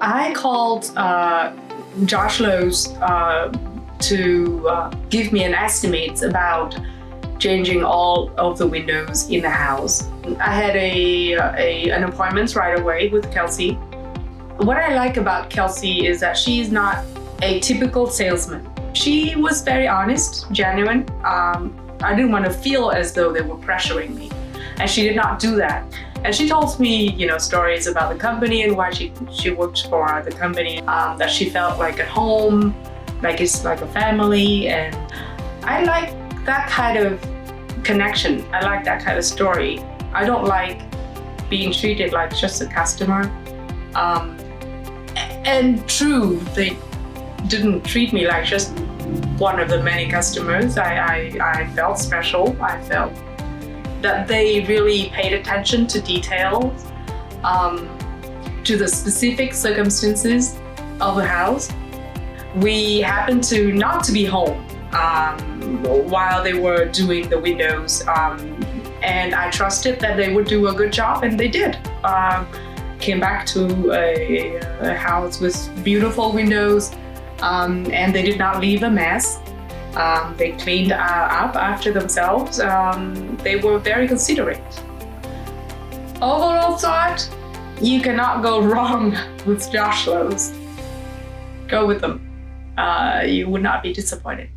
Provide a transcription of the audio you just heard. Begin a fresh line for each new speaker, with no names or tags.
I called Josh Lowe's to give me an estimate about changing all of the windows in the house. I had an appointment right away with Kelsey. What I like about Kelsey is that she's not a typical salesman. She was very honest, genuine. I didn't want to feel as though they were pressuring me, and she did not do that. And she told me, stories about the company and why she worked for the company, that she felt like at home, like it's like a family. And I like that kind of connection. I like that kind of story. I don't like being treated like just a customer. And true, they didn't treat me like just one of the many customers. I felt special. I felt that they really paid attention to details, to the specific circumstances of the house. We happened to not to be home while they were doing the windows, and I trusted that they would do a good job, and they did. Came back to a house with beautiful windows, and they did not leave a mess. They cleaned up after themselves. They were very considerate. Overall thought, you cannot go wrong with Josh Lowe's. Go with them. You would not be disappointed.